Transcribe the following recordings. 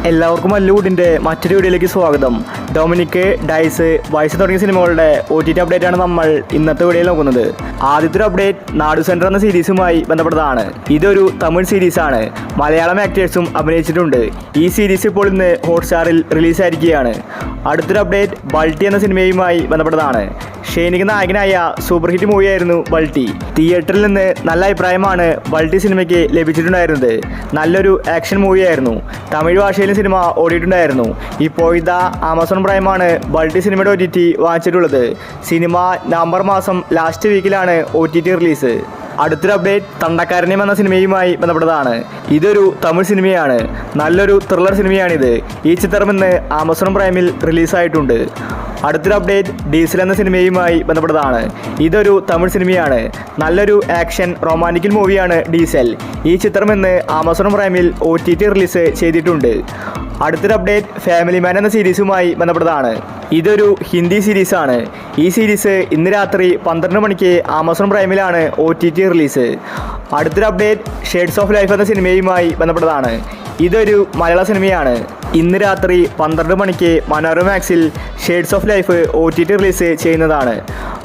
എല്ലാവർക്കും മല്ലൂഡിൻ്റെ മറ്റൊരു വീഡിയോയിലേക്ക് സ്വാഗതം. ഡൊമിനിക്, ഡൈസ്, വൈസ് തുടങ്ങിയ സിനിമകളുടെ OTT അപ്ഡേറ്റ് ആണ് നമ്മൾ ഇന്നത്തെ വീഡിയോയിൽ നോക്കുന്നത്. ആദ്യത്തെ ഒരു അപ്ഡേറ്റ് നാടു സെൻറ്റർ എന്ന സീരീസുമായി ബന്ധപ്പെട്ടതാണ്. ഇതൊരു തമിഴ് സീരീസാണ്. മലയാളം ആക്ടേഴ്സും അഭിനയിച്ചിട്ടുണ്ട്. ഈ സീരീസ് ഇപ്പോൾ ഇന്ന് ഹോട്ട്സ്റ്റാറിൽ റിലീസായിരിക്കുകയാണ്. അടുത്തൊരു അപ്ഡേറ്റ് ബൾട്ടി എന്ന സിനിമയുമായി ബന്ധപ്പെട്ടതാണ്. ഷെയ്നിക്ക് നായകനായ സൂപ്പർ ഹിറ്റ് മൂവിയായിരുന്നു ബൾട്ടി. തിയേറ്ററിൽ നിന്ന് നല്ല അഭിപ്രായമാണ് ബൾട്ടി സിനിമയ്ക്ക് ലഭിച്ചിട്ടുണ്ടായിരുന്നത്. നല്ലൊരു ആക്ഷൻ മൂവിയായിരുന്നു. തമിഴ് ഭാഷയിലും സിനിമ ഓടിയിട്ടുണ്ടായിരുന്നു. ഇപ്പോൾ ഇതാ ആമസോൺ പ്രൈമാണ് ബൾട്ടി സിനിമയുടെ OTT വാങ്ങിച്ചിട്ടുള്ളത്. സിനിമ നവംബർ മാസം ലാസ്റ്റ് വീക്കിലാണ് OTT റിലീസ്. അടുത്തൊരു അപ്ഡേറ്റ് തണ്ടക്കാരണ്യം എന്ന സിനിമയുമായി ബന്ധപ്പെട്ടതാണ്. ഇതൊരു തമിഴ് സിനിമയാണ്. നല്ലൊരു ത്രില്ലർ സിനിമയാണിത്. ഈ ചിത്രം ഇന്ന് ആമസോൺ പ്രൈമിൽ റിലീസായിട്ടുണ്ട്. അടുത്തൊരു അപ്ഡേറ്റ് ഡീസൽ എന്ന സിനിമയുമായി ബന്ധപ്പെട്ടതാണ്. ഇതൊരു തമിഴ് സിനിമയാണ്. നല്ലൊരു ആക്ഷൻ റൊമാൻറ്റിക്കൽ മൂവിയാണ് ഡീസൽ. ഈ ചിത്രം ഇന്ന് ആമസോൺ പ്രൈമിൽ OTT റിലീസ് ചെയ്തിട്ടുണ്ട്. അടുത്തൊരു അപ്ഡേറ്റ് ഫാമിലി മാൻ എന്ന സീരീസുമായി ബന്ധപ്പെട്ടതാണ്. ഇതൊരു ഹിന്ദി സീരീസാണ്. ഈ സീരീസ് ഇന്ന് രാത്രി 12 മണിക്ക് ആമസോൺ പ്രൈമിലാണ് OTT റിലീസ്. അടുത്തൊരു അപ്ഡേറ്റ് ഷെയ്ഡ്സ് ഓഫ് ലൈഫ് എന്ന സിനിമയുമായി ബന്ധപ്പെട്ടതാണ്. ഇതൊരു മലയാള സിനിമയാണ്. ഇന്ന് രാത്രി 12 മണിക്ക് മനോരമ മാക്സിൽ shades of life OTT release ചെയ്യുന്നതാണ്.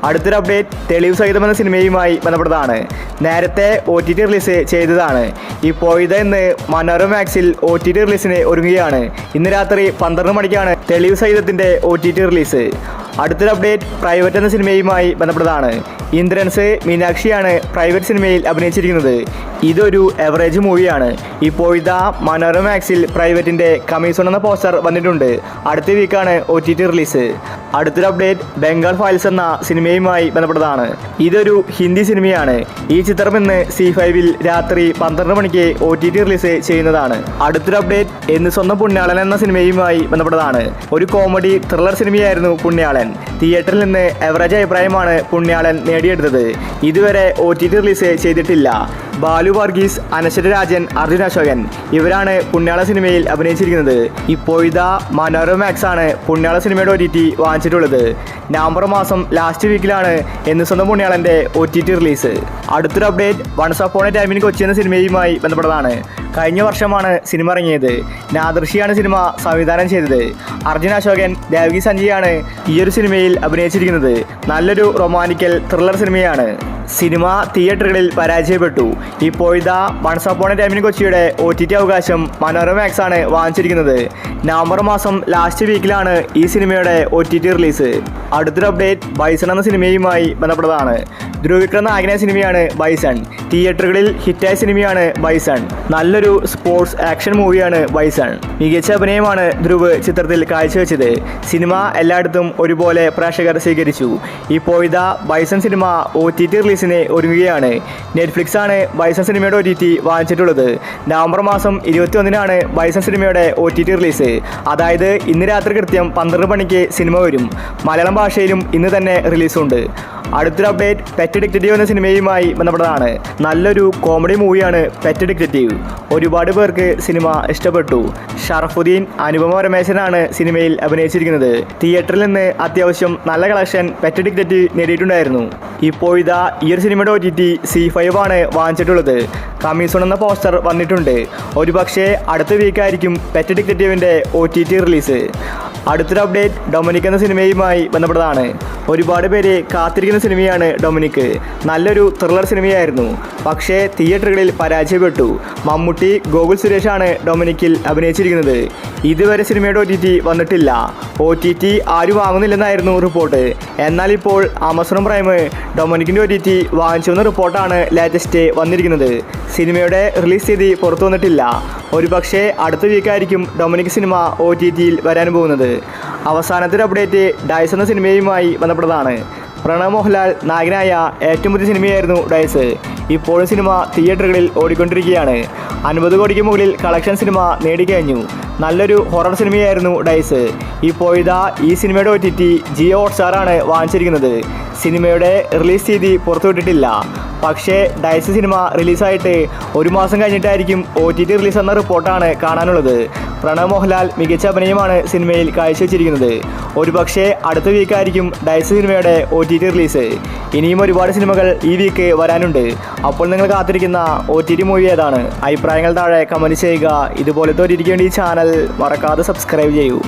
അടുത്തൊരു അപ്ഡേറ്റ് തെളിവ് സഹിതം എന്ന സിനിമയുമായി ബന്ധപ്പെട്ടതാണ്. നേരത്തെ OTT റിലീസ് ചെയ്തതാണ്. ഇപ്പോൾ ഇത് ഇന്ന് മനോരമ മാക്സിൽ OTT റിലീസിന് ഒരുങ്ങുകയാണ്. ഇന്ന് രാത്രി 12 മണിക്കാണ് തെളിവ് സഹിതത്തിൻ്റെ OTT റിലീസ്. അടുത്തൊരു അപ്ഡേറ്റ് പ്രൈവറ്റ് എന്ന സിനിമയുമായി ബന്ധപ്പെട്ടതാണ്. ഇന്ദ്രൻസ് മീനാക്ഷിയാണ് പ്രൈവറ്റ് സിനിമയിൽ അഭിനയിച്ചിരിക്കുന്നത്. ഇതൊരു എവറേജ് മൂവിയാണ്. ഇപ്പോൾ ഇതാ മനോരമ മാക്സിൽ പ്രൈവറ്റിൻ്റെ കമ്മീഷൻ എന്ന പോസ്റ്റർ വന്നിട്ടുണ്ട്. അടുത്ത വീക്കാണ് OTT റിലീസ്. അടുത്തൊരു അപ്ഡേറ്റ് ബംഗാൾ ഫയൽസ് എന്ന സിനിമയുമായി ബന്ധപ്പെട്ടതാണ്. ഇതൊരു ഹിന്ദി സിനിമയാണ്. ഈ ചിത്രം ഇന്ന് C5-ൽ രാത്രി 12 മണിക്ക് OTT റിലീസ് ചെയ്യുന്നതാണ്. അടുത്തൊരു അപ്ഡേറ്റ് എന്ന് സ്വന്തം പുണ്യാളൻ എന്ന സിനിമയുമായി ബന്ധപ്പെട്ടതാണ്. ഒരു കോമഡി ത്രില്ലർ സിനിമയായിരുന്നു പുണ്യാളൻ. തിയേറ്ററിൽ നിന്ന് എവറേജ് അഭിപ്രായമാണ് പുണ്യാളൻ നേടിയെടുത്തത്. ഇതുവരെ OTT റിലീസ് ചെയ്തിട്ടില്ല. ബാലു വർഗീസ്, അനശ്വര രാജൻ, അർജുൻ അശോകൻ ഇവരാണ് പുണ്യാള സിനിമയിൽ അഭിനയിച്ചിരിക്കുന്നത്. ഇപ്പോൾ ഇതാ മനോരമ മാക്സ് ആണ് പുണ്യാള സിനിമയുടെ OTT വാങ്ങിച്ചിട്ടുള്ളത്. നവംബർ മാസം ലാസ്റ്റ് വീക്കിലാണ് എന്ന് സ്വന്തം പുണ്യാളൻ്റെ OTT റിലീസ്. അടുത്തൊരു update once upon a time in Kochi എന്ന സിനിമയുമായി ബന്ധപ്പെട്ടതാണ്. കഴിഞ്ഞ വർഷമാണ് സിനിമ ഇറങ്ങിയത്. നാദൃഷിയാണ് സിനിമ സംവിധാനം ചെയ്തത്. അർജുൻ അശോകൻ, ദേവകി സഞ്ജയാണ് ഈ ഒരു സിനിമയിൽ അഭിനയിച്ചിരിക്കുന്നത്. നല്ലൊരു റൊമാൻറ്റിക്കൽ ത്രില്ലർ സിനിമയാണ്. സിനിമ തിയേറ്ററുകളിൽ പരാജയപ്പെട്ടു. ഇപ്പോൾ ഇതാ once upon a time in കൊച്ചിയുടെ OTT അവകാശം മനോരമ മാക്സ് ആണ് വാങ്ങിച്ചിരിക്കുന്നത്. നവംബർ മാസം ലാസ്റ്റ് വീക്കിലാണ് ഈ സിനിമയുടെ OTT റിലീസ്. അടുത്തൊരു അപ്ഡേറ്റ് ബൈസൺ എന്ന സിനിമയുമായി ബന്ധപ്പെട്ടതാണ്. ധ്രുവ് വിക്രം നായകനായ സിനിമയാണ് ബൈസൺ. തിയേറ്ററുകളിൽ ഹിറ്റായ സിനിമയാണ് ബൈസൺ. നല്ലൊരു സ്പോർട്സ് ആക്ഷൻ മൂവിയാണ് ബൈസൺ. മികച്ച അഭിനയമാണ് ധ്രുവ് ചിത്രത്തിൽ കാഴ്ചവെച്ചത്. സിനിമ എല്ലായിടത്തും ഒരുപോലെ പ്രേക്ഷകർ സ്വീകരിച്ചു. ഇപ്പോൾ ഇതാ ബൈസൺ സിനിമ OTT റിലീസിന് ഒരുങ്ങുകയാണ്. നെറ്റ്ഫ്ലിക്സ് ആണ് ബൈസൺ സിനിമയുടെ OTT വാങ്ങിച്ചിട്ടുള്ളത്. നവംബർ മാസം 21-നാണ് ബൈസൺ സിനിമയുടെ OTT റിലീസ്. അതായത് ഇന്ന് രാത്രി കൃത്യം 12 മണിക്ക് സിനിമ വരും. മലയാളം ഭാഷയിലും ഇന്ന് തന്നെ റിലീസുണ്ട്. അടുത്തൊരു അപ്ഡേറ്റ് പെറ്റ് ഡിറ്റക്റ്റീവ് എന്ന സിനിമയുമായി ബന്ധപ്പെട്ടതാണ്. നല്ലൊരു കോമഡി മൂവിയാണ് പെറ്റ് ഡിറ്റക്റ്റീവ്. ഒരുപാട് പേർക്ക് സിനിമ ഇഷ്ടപ്പെട്ടു. ഷറഫുദ്ദീൻ, അനുപമ പരമേശ്വരനാണ് സിനിമയിൽ അഭിനയിച്ചിരിക്കുന്നത്. തിയേറ്ററിൽ നിന്ന് അത്യാവശ്യം നല്ല കളക്ഷൻ പെറ്റ് ഡിറ്റക്റ്റീവ് നേടിയിട്ടുണ്ടായിരുന്നു. ഇപ്പോൾ ഇതാ ഈ ഒരു സിനിമയുടെ OTT C5 ആണ് വാങ്ങിച്ചിട്ടുള്ളത്. കമ്മീഷൻ എന്ന പോസ്റ്റർ വന്നിട്ടുണ്ട്. ഒരുപക്ഷെ അടുത്ത വീക്കായിരിക്കും പെറ്റ് ഡിറ്റക്റ്റീവിൻ്റെ OTT റിലീസ്. അടുത്തൊരു അപ്ഡേറ്റ് ഡൊമിനിക് എന്ന സിനിമയുമായി ബന്ധപ്പെട്ടതാണ്. ഒരുപാട് പേര് കാത്തിരിക്കുന്ന സിനിമയാണ് ഡൊമിനിക്. നല്ലൊരു ത്രില്ലർ സിനിമയായിരുന്നു. പക്ഷേ തിയേറ്ററുകളിൽ പരാജയപ്പെട്ടു. മമ്മൂട്ടി, ഗോകുൽ സുരേഷാണ് ഡൊമിനിക്കിൽ അഭിനയിച്ചിരിക്കുന്നത്. ഇതുവരെ സിനിമയുടെ OTT വന്നിട്ടില്ല. OTT ആരും വാങ്ങുന്നില്ലെന്നായിരുന്നു റിപ്പോർട്ട്. എന്നാൽ ഇപ്പോൾ ആമസോൺ പ്രൈം ഡൊമിനിക്കിൻ്റെ OTT വാങ്ങിച്ചുവെന്ന റിപ്പോർട്ടാണ് ലേറ്റസ്റ്റ് വന്നിരിക്കുന്നത്. സിനിമയുടെ റിലീസ് തീയതി പുറത്തു വന്നിട്ടില്ല. ഒരുപക്ഷെ അടുത്ത വീക്കായിരിക്കും ഡൊമിനിക് സിനിമ OTTയിൽ വരാൻ പോകുന്നത്. അവസാനത്തെ അപ്ഡേറ്റ് ഡൈസ് എന്ന സിനിമയുമായി ബന്ധപ്പെട്ടതാണ്. പ്രണവ് മോഹൻലാൽ നായകനായ ഏറ്റവും പുതിയ സിനിമയായിരുന്നു ഡൈസ്. ഇപ്പോഴും സിനിമ തിയേറ്ററുകളിൽ ഓടിക്കൊണ്ടിരിക്കുകയാണ്. 50 കോടിക്ക് മുകളിൽ കളക്ഷൻ സിനിമ നേടിക്കഴിഞ്ഞു. നല്ലൊരു ഹൊറർ സിനിമയായിരുന്നു ഡൈസ്. ഇപ്പോൾ ഇതാ ഈ സിനിമയുടെ OTT ജിയോ ഹോട്ട്സ്റ്റാറാണ് വാങ്ങിച്ചിരിക്കുന്നത്. സിനിമയുടെ റിലീസ് തീയതി പുറത്തുവിട്ടിട്ടില്ല. പക്ഷേ ഡൈസ് സിനിമ റിലീസായിട്ട് 1 മാസം കഴിഞ്ഞിട്ടായിരിക്കും OTT റിലീസ് എന്ന റിപ്പോർട്ടാണ് കാണാനുള്ളത്. പ്രണവ് മോഹൻലാൽ മികച്ച അഭിനയമാണ് സിനിമയിൽ കാഴ്ചവെച്ചിരിക്കുന്നത്. ഒരുപക്ഷെ അടുത്ത വീക്കായിരിക്കും ഡൈസ് സിനിമയുടെ OTT റിലീസ്. ഇനിയും ഒരുപാട് സിനിമകൾ ഈ വീക്ക് വരാനുണ്ട്. അപ്പോൾ നിങ്ങൾ കാത്തിരിക്കുന്ന OTT മൂവി ഏതാണ്? അഭിപ്രായങ്ങൾ താഴെ കമൻറ്റ് ചെയ്യുക. ഇതുപോലത്തെ OTTക്ക് വേണ്ടി ഈ ചാനൽ മറക്കാതെ സബ്സ്ക്രൈബ് ചെയ്യൂ.